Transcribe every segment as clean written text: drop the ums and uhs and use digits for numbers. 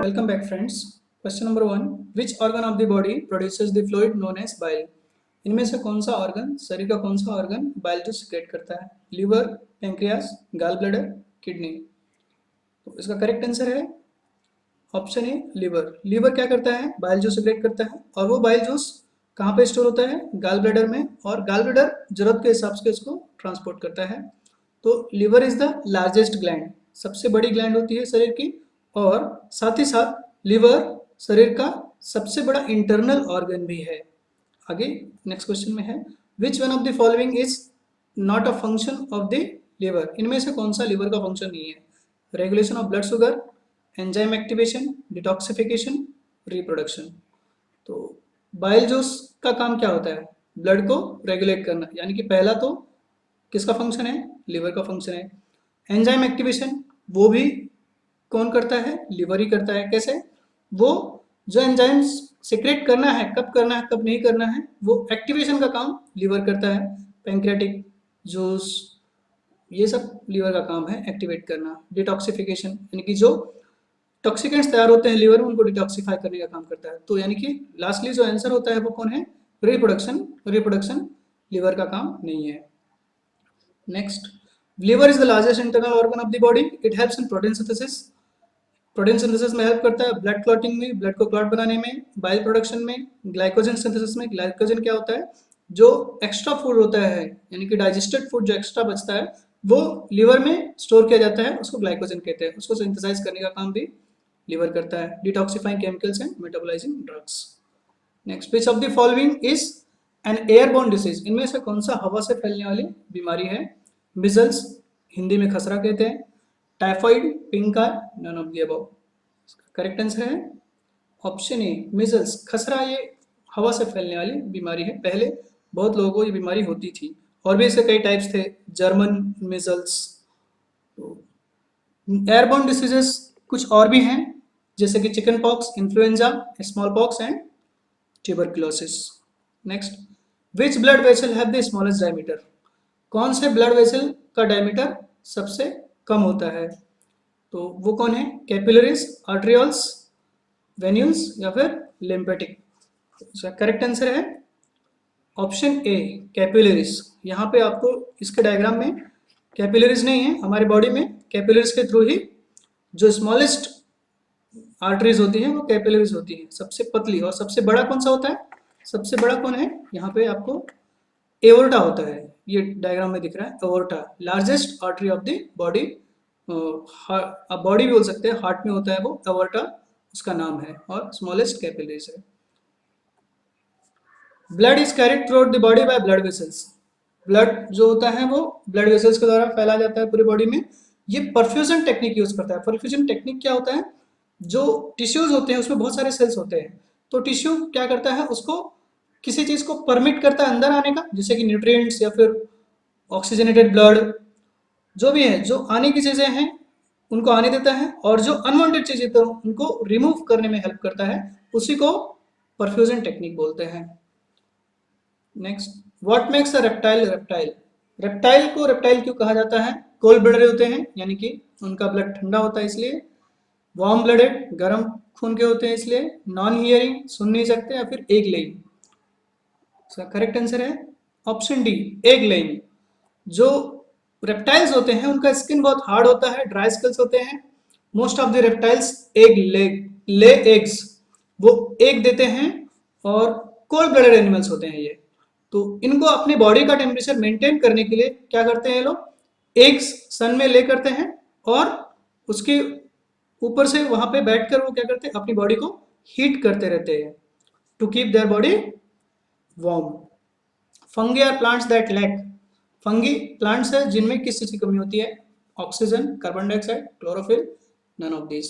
Welcome back, friends. Question number 1. Which organ of the body produces the fluid known as bile? इनमें से कौन सा organ, शरीर का कौन सा ऑर्गन बाइल जूस सिक्रेट करता है? Liver, pancreas, gall bladder, kidney? तो इसका करेक्ट आंसर है ऑप्शन ए लिवर। लिवर क्या करता है? बाइल जूस सिक्रेट करता है, और वो बाइल जूस कहाँ पे स्टोर होता है? गॉल ब्लैडर में, और गॉल ब्लैडर जरूरत के हिसाब से इसको ट्रांसपोर्ट करता है। तो liver is the largest gland, सबसे बड़ी ग्लैंड होती है शरीर की, और साथ ही साथ लिवर शरीर का सबसे बड़ा इंटरनल ऑर्गन भी है। आगे नेक्स्ट क्वेश्चन में है, विच one of the following is not a function of the liver? इनमें से कौन सा लिवर का फंक्शन नहीं है? Regulation of blood sugar, enzyme activation, detoxification, reproduction. तो बाइल जूस का काम क्या होता है? ब्लड को रेगुलेट करना, यानी कि पहला तो किसका फंक्शन है? लिवर का फंक्शन है। एंजाइम एक्टिवेशन वो भी कौन करता है? लिवर ही करता है। कैसे? वो जो एंजाइम्स सिक्रेट करना है, कब करना है कब नहीं करना है, वो एक्टिवेशन का काम लिवर करता है। पैंक्रियाटिक जूस, ये सब लिवर का काम है एक्टिवेट करना। डिटॉक्सिफिकेशन यानी कि जो टॉक्सिकेंट्स तैयार होते हैं लिवर में, उनको डिटॉक्सिफाई करने का काम करता है। तो यानी कि लास्टली जो आंसर होता है वो कौन है? रिप्रोडक्शन। रिप्रोडक्शन लिवर का काम नहीं है। Next, liver is the largest internal organ of the body. It helps in protein synthesis. Protein synthesis में हेल्प करता है, ब्लड क्लॉटिंग में, ब्लड को क्लॉट बनाने में, बाइल प्रोडक्शन में, ग्लाइकोजन सिंथेसिस में। ग्लाइकोजन क्या होता है? जो एक्स्ट्रा फूड होता है, यानी कि डाइजेस्टेड फूड जो एक्स्ट्रा बचता है, वो लिवर में स्टोर किया जाता है, उसको ग्लाइकोजन कहते हैं। उसको सिंथेसाइज करने का काम भी लिवर करता है। Detoxifying chemicals and metabolising drugs. Next, which of the following is an airborne disease? इनमें से कौन सा हवा से फैलने वाली बीमारी है? मिजल्स, हिंदी में खसरा कहते हैं, typhoid, pink eye, none of the above. Correct answer है ऑप्शन ए मिजल्स। खसरा ये हवा से फैलने वाली बीमारी है। पहले बहुत लोगों को ये बीमारी होती थी, और भी इसके कई टाइप्स थे, जर्मन मिजल्स। तो एयरबोर्न डिसीजेस कुछ और भी हैं, जैसे कि chicken pox, influenza, small pox and tuberculosis. Next, which blood vessel have the smallest diameter? कौन से ब्लड वेसल का डायमीटर सबसे कम होता है? तो वो कौन है? कैपिलरीज, आर्ट्रियोल्स, वेन्यूल्स या फिर लिम्फेटिक? इसका करेक्ट आंसर है ऑप्शन ए कैपिलरीज। यहाँ पे आपको इसके डायग्राम में कैपिलरीज नहीं है। हमारी बॉडी में कैपिलरीज के थ्रू ही जो स्मॉलेस्ट आर्टरीज होती हैं वो कैपिलरीज होती हैं, सबसे पतली। और सबसे बड़ा कौन सा होता है? सबसे बड़ा कौन है? यहाँ पे आपको एओर्टा होता है, ये डायग्राम में दिख रहा है aorta, largest artery of the body. Body भी बोल सकते हैं, हार्ट में होता है वो, एओर्टा उसका नाम है, और स्मॉलेस्ट कैपिलरीज है। Blood is carried through out the body by blood vessels. Blood जो होता है वो ब्लड वेसल्स के द्वारा फैला जाता है पूरी बॉडी में। ये परफ्यूजन टेक्निक यूज करता है। परफ्यूजन टेक्निक क्या होता है? जो टिश्यूज होते हैं उसमें बहुत सारे सेल्स होते हैं, तो टिश्यू क्या करता है? उसको किसी चीज को परमिट करता है अंदर आने का, जैसे कि न्यूट्रिएंट्स या फिर ऑक्सीजनेटेड ब्लड, जो भी है, जो आने की चीजें हैं उनको आने देता है, और जो अनवांटेड चीजें तो उनको रिमूव करने में हेल्प करता है। उसी को परफ्यूजन टेक्निक बोलते हैं। Next, what makes a reptile reptile? Reptile को रेप्टाइल क्यों कहा जाता है? कोल्ड ब्लडेड होते हैं, यानी कि उनका ब्लड ठंडा होता है इसलिए। वार्म ब्लडेड, गर्म खून के होते हैं इसलिए। नॉन हियरिंग, सुन नहीं सकते, या फिर एग लेइंग? इसका करेक्ट आंसर है ऑप्शन डी एग लेइंग। जो रेप्टाइल्स होते हैं उनका स्किन बहुत हार्ड होता है, ड्राई स्किल्स होते हैं। Most of the reptiles egg lay eggs, वो एग देते हैं, और कोल्ड ब्लडेड एनिमल्स होते हैं ये। तो इनको अपनी बॉडी का टेम्परेचर मेंटेन करने के लिए क्या करते हैं ये लोग? एग्स सन में ले करते हैं, और उसके ऊपर से वहां पे बैठकर वो क्या करते हैं? अपनी बॉडी को हीट करते रहते हैं to keep their body warm. Fungi are plants that lack. Fungi plants है जिनमें किस चीज की कमी होती है? Oxygen, carbon dioxide, chlorophyll, none of this.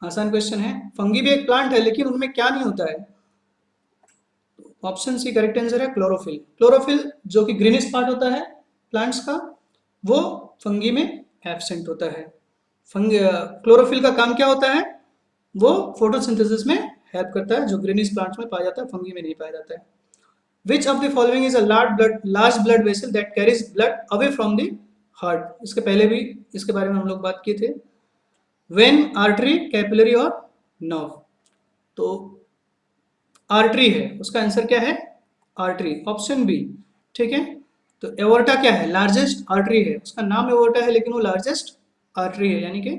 आसान क्वेश्चन है। फंगी भी एक प्लांट है, लेकिन उनमें क्या नहीं होता है? ऑप्शन सी करेक्ट आंसर है क्लोरोफिल। क्लोरोफिल जो कि ग्रीनिश पार्ट होता है प्लांट्स का, वो फंगी में एब्सेंट होता है। क्लोरोफिल का काम क्या होता है? वो फोटोसिंथेसिस में हेल्प करता है, जो ग्रीनिश प्लांट्स में पाया जाता है, फंगी में नहीं पाया जाता है। Which of the following is a large blood vessel that carries blood away from the heart? इसके पहले भी इसके बारे में हम लोग बात किए थे। वेन, आर्टरी, कैपिलरी और नर्व। तो आर्टरी है, उसका आंसर क्या है? Artery, option B. ठीक है, तो एओर्टा क्या है? लार्जेस्ट आर्टरी है, उसका नाम एओर्टा है लेकिन वो लार्जेस्ट आर्टरी है, यानी कि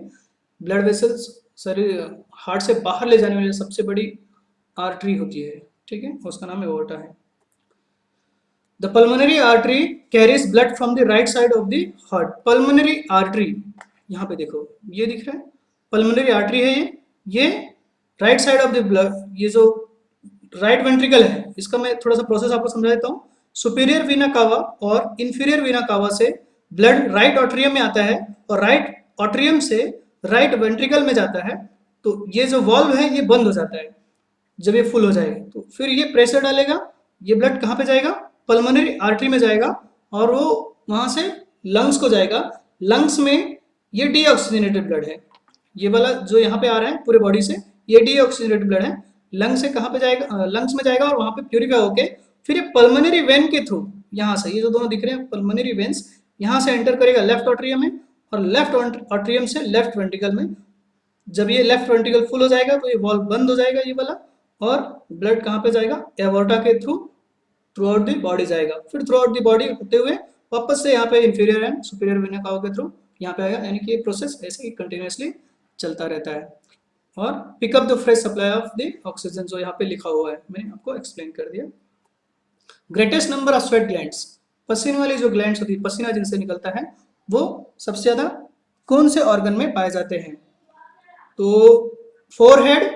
ब्लड वेसल्स शरीर हार्ट से बाहर ले जाने वाली सबसे बड़ी आर्टरी होती है। ठीक है, उसका नाम एओर्टा है। The pulmonary artery carries blood from the right side of the heart. Pulmonary artery, यहाँ पे देखो ये दिख रहा है, पल्मोनरी आर्टरी है ये right side of the blood, ये जो राइट वेंट्रिकल है, इसका मैं थोड़ा सा प्रोसेस आपको समझा देता हूँ। सुपीरियर वीना कावा और इंफीरियर वीना कावा से ब्लड राइट ऑट्रियम में आता है और राइट ऑट्रियम से राइट वेंट्रिकल में जाता है। तो ये जो वॉल्व है ये बंद हो जाता है जब ये फुल हो जाएगा, तो फिर ये प्रेशर डालेगा, ये ब्लड कहाँ पे जाएगा? पल्मोनरी आर्टरी में जाएगा और वो वहां से लंग्स को जाएगा। लंग्स में ये डीऑक्सीजनेटेड ब्लड है, ये वाला जो यहाँ पे आ रहा है पूरे बॉडी से, ये डीऑक्सीजनेटेड ब्लड है। लंग से कहाँ पे जाएगा? लंग्स में जाएगा और वहां पे प्यूरिफाई होके फिर ये पल्मोनरी वेन के थ्रू, यहाँ से ये जो दोनों दिख रहे हैं पल्मोनरी वेन्स, यहाँ से एंटर करेगा लेफ्ट ऑट्रियम में और लेफ्ट ऑट्रियम से लेफ्ट वेंट्रिकल में। जब ये लेफ्ट वेंट्रिकल फुल हो जाएगा तो ये वॉल्व बंद हो जाएगा ये वाला, और ब्लड कहाँ पे जाएगा? एवोर्टा के through through out the body जाएगा, फिर थ्रू आउट द बॉडी होते हुए वापस से यहाँ पे inferior and superior vena cava के थ्रू यहाँ पे आएगा, यानी कि ये प्रोसेस ऐसे ही कंटिन्यूसली चलता रहता है। और pick up the fresh supply of the oxygen जो यहाँ पे लिखा हुआ है मैंने आपको एक्सप्लेन कर दिया। Greatest number of sweat glands, पसीने वाली जो ग्लैंड्स होती है, पसीना जिनसे निकलता है, वो सबसे ज्यादा कौन से ऑर्गन में पाए जाते हैं? तो forehead,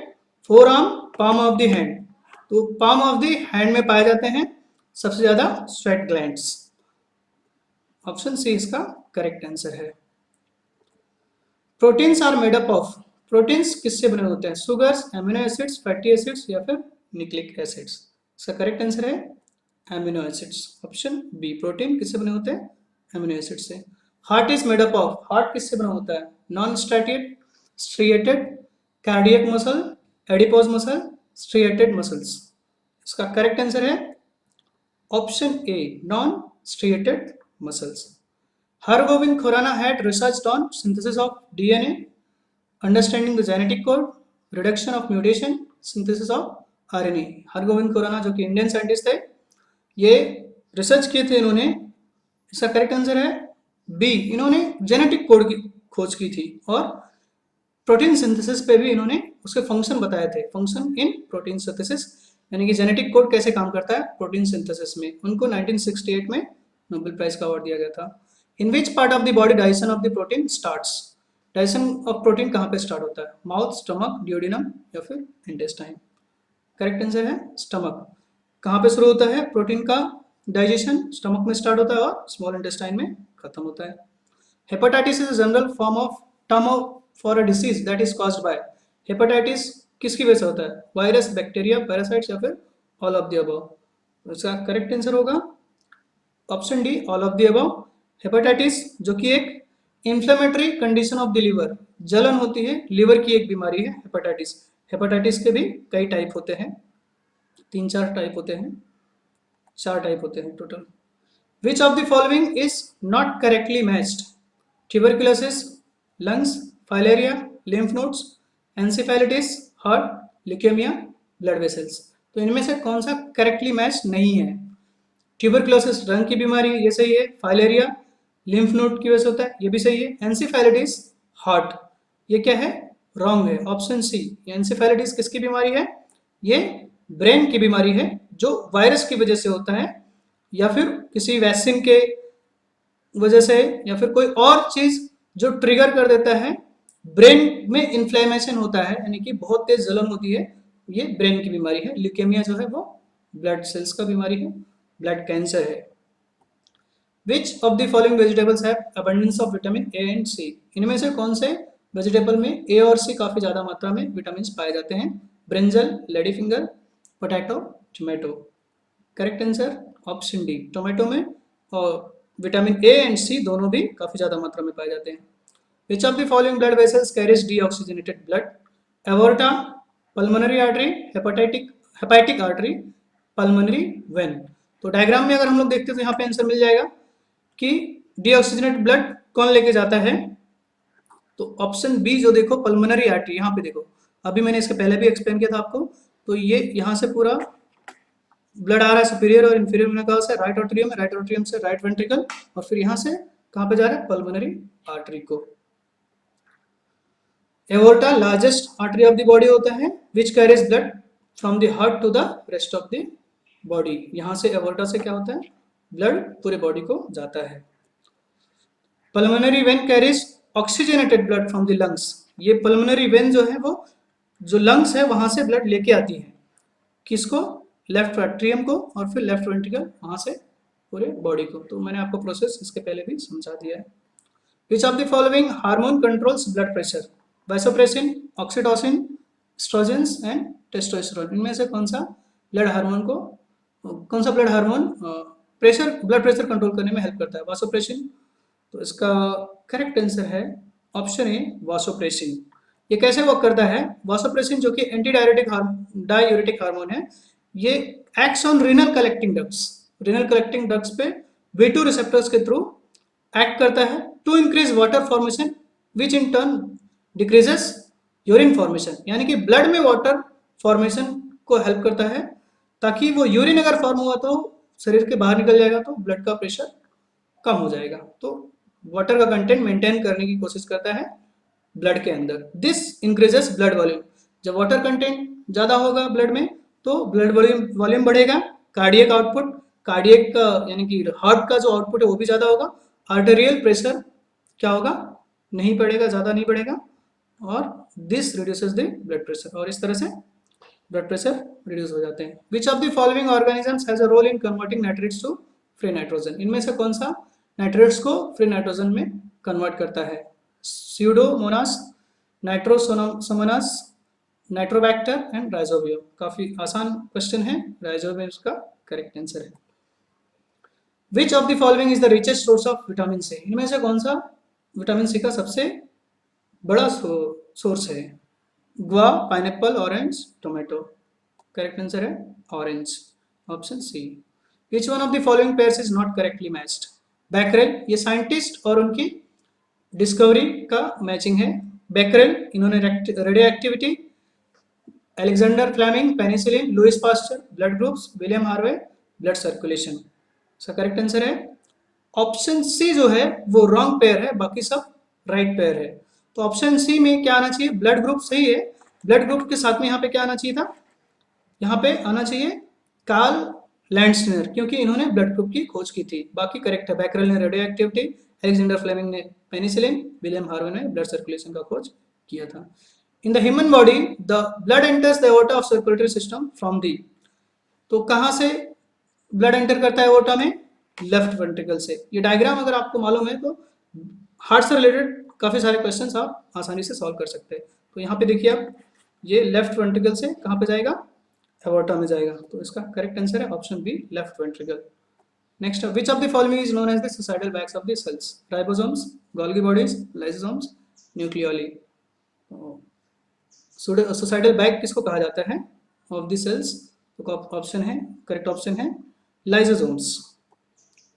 four arm, palm of the hand. तो पाम ऑफ द हैंड में पाए जाते हैं सबसे ज्यादा स्वेट ग्लैंड्स। ऑप्शन सी इसका करेक्ट आंसर है। Proteins are made up of, proteins किससे बने होते हैं? Sugars, amino acids, fatty acids या फिर न्यूक्लिक एसिड्स। इसका करेक्ट आंसर है amino acids, option B. Protein किससे बने होते हैं? एमिनो एसिड से। Heart is made up of, heart किससे बना होता है? Non striated, striated, cardiac muscle, adipose muscle, striated muscles. इसका करेक्ट आंसर है option A, non striated muscles. Hargovind Khorana had researched on synthesis of DNA, understanding the genetic code, reduction of mutation, synthesis of RNA। Hargobind Khorana जो कि Indian scientist थे, ये research किए थे इन्होंने। इसका करेक्ट आंसर है बी, इन्होंने जेनेटिक कोड की खोज की थी और प्रोटीन सिंथेसिस पे भी इन्होंने उसके फंक्शन बताए थे, फंक्शन इन प्रोटीन सिंथेसिस, यानी कि जेनेटिक कोड कैसे काम करता है प्रोटीन सिंथेसिस में। उनको 1968 में नोबेल प्राइज का अवार्ड दिया गया था। In which part of the body digestion of the protein starts, digestion of protein कहाँ पे स्टार्ट होता है? माउथ, स्टमक, डियोडिनम या फिर इंटेस्टाइन। करेक्ट आंसर है स्टमक। कहाँ पे शुरू होता है प्रोटीन का डाइजेशन? स्टमक में स्टार्ट होता है और स्मॉल इंटेस्टाइन में खत्म होता है। Hepatitis is a general form of term for a disease that is caused by, hepatitis किसकी वजह से होता है? वायरस, बैक्टीरिया, पैरासाइट्स या फिर ऑल ऑफ द अबव। इसका करेक्ट आंसर होगा option D, all of the above. Hepatitis जो कि एक inflammatory condition of the liver, जलन होती है, लीवर की एक बीमारी है हेपेटाइटिस। हेपेटाइटिस के भी कई टाइप होते हैं, 3-4 टाइप होते हैं, 4 टाइप होते हैं total. Which of the following is not correctly matched? Tuberculosis, lungs, filaria, lymph nodes, encephalitis, heart, leukaemia, blood vessels. तो इनमें से कौन सा करेक्टली मैच नहीं है? ट्यूबरकुलोसिस रंग की बीमारी, ये सही है। फाइलेरिया लिम्फ नोड की वजह से होता है, ये भी सही है। एंसेफेलाइटिस हार्ट, ये क्या है? रॉन्ग है, ऑप्शन सी। एंसेफेलाइटिस किसकी बीमारी है? ये ब्रेन की बीमारी है जो वायरस की वजह से होता है या फिर किसी वैक्सीन के वजह से या फिर कोई और चीज जो ट्रिगर कर देता है। ब्रेन में इन्फ्लेमेशन होता है, यानी कि बहुत तेज जलन होती है, ये ब्रेन की बीमारी है। ल्यूकेमिया जो है वो ब्लड सेल्स का बीमारी है, ब्लड कैंसर है। Which of the following vegetables have abundance of vitamin A and C? इनमें से कौन से वेजिटेबल में ए और सी काफी ज्यादा मात्रा में विटामिन पाए जाते हैं? Brinjal, lady finger, potato, tomato. Correct answer option D, tomato में और विटामिन ए एंड सी दोनों भी काफी ज्यादा मात्रा में पाए जाते हैं। Which of the following blood vessels carries deoxygenated blood? Aorta, pulmonary artery, hepatic artery, pulmonary vein. तो डायग्राम में अगर हम लोग देखते हैं तो यहाँ पे आंसर मिल जाएगा कि डीऑक्सीजनेटेड ब्लड कौन लेके जाता है। तो ऑप्शन बी जो देखो पल्मोनरी आर्टरी, यहाँ पे देखो अभी मैंने इसके पहले भी एक्सप्लेन किया था आपको। तो ये यहाँ से पूरा ब्लड आ रहा है सुपीरियर और इंफीरियर वेना कावा से राइट आर्टरियम, राइट आर्टरियम से राइट वेंट्रिकल, और फिर यहाँ से कहाँ पे जा रहा है, पल्मोनरी आर्टरी को। Aorta largest artery of the body होता है which carries blood from the heart to the rest of the body. यहाँ से एओर्टा से क्या होता है, ब्लड पूरे बॉडी को जाता है। Pulmonary vein carries oxygenated blood from the lungs. ये पल्मोनरी वेन जो है वो जो लंग्स है वहां से ब्लड लेके आती है, किसको, लेफ्ट एट्रियम को, और फिर लेफ्ट वेंट्रिकल, वहां से पूरे बॉडी को। तो मैंने आपको प्रोसेस इसके पहले भी समझा दिया है। Which of the following hormone controls blood pressure, vasopressin, oxytocin, oestrogens and testosterone. इनमें से कौन सा ब्लड हार्मोन को, कौन सा blood hormone blood pressure control करने में हेल्प करता है, वासोप्रेसिन। तो इसका करेक्ट आंसर है ऑप्शन ए, वासोप्रेसिन। ये कैसे वर्क करता है, वासोप्रेसिन जो कि एंटी डायूरेटिक हार्मोन है, ये acts on renal collecting ducts, renal collecting ducts पे V2 रिसेप्टर्स के थ्रू एक्ट करता है to increase water formation which in turn decreases urine formation. यानी कि ब्लड में वाटर फॉर्मेशन को हेल्प करता है, ताकि वो यूरिन अगर फॉर्म हुआ तो शरीर के बाहर निकल जाएगा तो ब्लड का प्रेशर कम हो जाएगा। तो वाटर का कंटेंट मेंटेन करने की कोशिश करता है ब्लड के अंदर। This increases blood volume. जब वाटर कंटेंट ज़्यादा होगा ब्लड में तो ब्लड वॉल्यूम बढ़ेगा, कार्डियक आउटपुट, कार्डियक का यानी कि हार्ट का जो आउटपुट है वो भी ज़्यादा होगा, आर्टेरियल प्रेशर क्या होगा, नहीं बढ़ेगा, ज़्यादा नहीं बढ़ेगा, और this reduces the blood pressure, और इस तरह से ब्लड प्रेशर रिड्यूस हो जाते हैं। Which of the following organisms has a role in converting nitrates to free nitrogen. इनमें से कौन सा नाइट्रेट्स को फ्री नाइट्रोजन में कन्वर्ट करता है, Pseudomonas, Nitrosomonas, Nitrobacter and Rhizobium. काफी आसान क्वेश्चन है, राइजोबियम का करेक्ट आंसर है। Which of the following is the richest source of vitamin C. इनमें से कौन सा विटामिन सी का सबसे बड़ा सोर्स है, guava, pineapple, orange, tomato. Correct answer है orange, option C. Which one of the following pairs is not correctly matched. Becquerel, ये साइंटिस्ट और उनकी डिस्कवरी का मैचिंग है। बैकरेल, इन्होंने radioactivity, Alexander Fleming, penicillin, Louis Pasteur, blood groups, William Harvey, blood circulation. इसका correct answer है option C जो है वो रॉन्ग पेयर है, बाकी सब राइट पेयर है। तो ऑप्शन सी में क्या आना चाहिए, ब्लड ग्रुप सही है, ब्लड ग्रुप के साथ में यहाँ पे क्या आना चाहिए था, यहाँ पे आना चाहिए कार्ल लैंडस्नर, क्योंकि इन्होंने ब्लड ग्रुप की खोज की थी। बाकी करेक्ट है, बैकरेल ने रेडियो एक्टिविटी, अलेक्जेंडर फ्लेमिंग ने पेनिसिलिन, विलियम हार्वे ने ब्लड सर्कुलेशन का खोज किया था। In the human body the blood enters the aorta of circulatory system from the. तो कहाँ से ब्लड एंटर करता है एओर्टा में, लेफ्ट वेंट्रिकल से। ये डायग्राम अगर आपको मालूम है तो हार्ट से रिलेटेड काफी सारे क्वेश्चंस आप आसानी से सॉल्व कर सकते हैं। तो यहाँ पे देखिए आप, ये लेफ्ट वेंट्रिकल से कहाँ पे जाएगा, एओर्टा में जाएगा। तो इसका करेक्ट आंसर है option B, left ventricle. Next, which of the following is known as the suicidal bags of the cells. Ribosomes, Golgi bodies, lysosomes, nucleoli. Suicidal bag किसको कहा जाता है ऑफ द सेल्स, तो ऑप्शन है, correct option है lysosomes.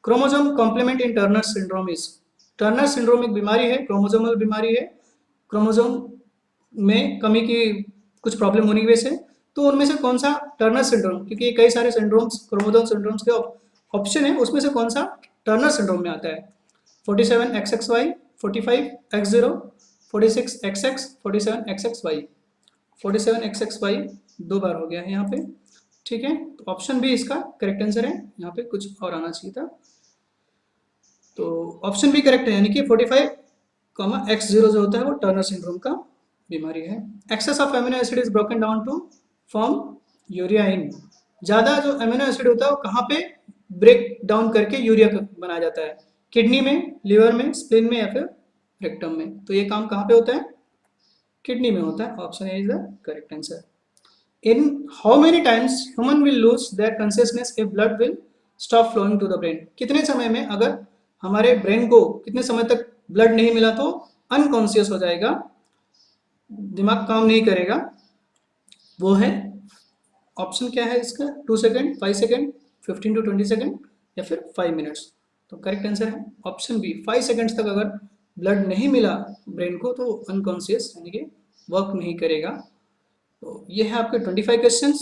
Chromosome complement in Turner syndrome is. Turner syndrome एक बीमारी है, क्रोमोसोमल बीमारी है, क्रोमोसोम में कमी की कुछ प्रॉब्लम होने की वजह से। तो उनमें से कौन सा टर्नर सिंड्रोम, क्योंकि ये कई सारे सिंड्रोम्स क्रोमोसोम सिंड्रोम्स के ऑप्शन है, उसमें से कौन सा टर्नर सिंड्रोम में आता है। 47XXY, 45X0, 46XX, 47XXY। 47XXY दो बार हो गया है यहाँ पे, ठीक है। तो ऑप्शन बी इसका करेक्ट आंसर है, यहाँ पे कुछ और आना चाहिए था। तो ऑप्शन बी करेक्ट है, यानी कि 45X0 जो होता है वो टर्नर सिंड्रोम का बीमारी है। Excess of amino acid is broken down to form urea in. ज़्यादा जो एमिनो एसिड होता है वो कहाँ पे ब्रेक डाउन करके यूरिया बनाया जाता है, किडनी में, लिवर में, स्प्लीन में, या फिर रेक्टम में। तो ये काम कहाँ पे होता है, किडनी में होता है। Option A is the correct answer. In how many times human will lose their consciousness if blood will stop flowing to the brain. कितने समय में, अगर हमारे ब्रेन को कितने समय तक ब्लड नहीं मिला तो अनकॉन्शियस हो जाएगा, दिमाग काम नहीं करेगा, वो है ऑप्शन क्या है इसका, 2 सेकेंड, 5 सेकेंड, 15 to 20 सेकेंड, या फिर 5 मिनट्स। तो करेक्ट आंसर है ऑप्शन बी, 5 सेकेंड्स तक अगर ब्लड नहीं मिला ब्रेन को तो अनकॉन्शियस यानी कि वर्क नहीं करेगा। तो ये है आपके 25 क्वेश्चंस।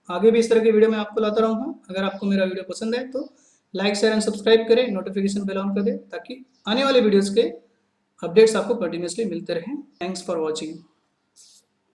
आगे भी इस तरह की वीडियो मैं आपको लाता रहूँगा। अगर आपको मेरा वीडियो पसंद है तो लाइक शेयर एंड सब्सक्राइब करें, नोटिफिकेशन बेल ऑन कर दें ताकि आने वाले वीडियोस के अपडेट्स आपको कंटिन्यूसली मिलते रहें। Thanks for watching.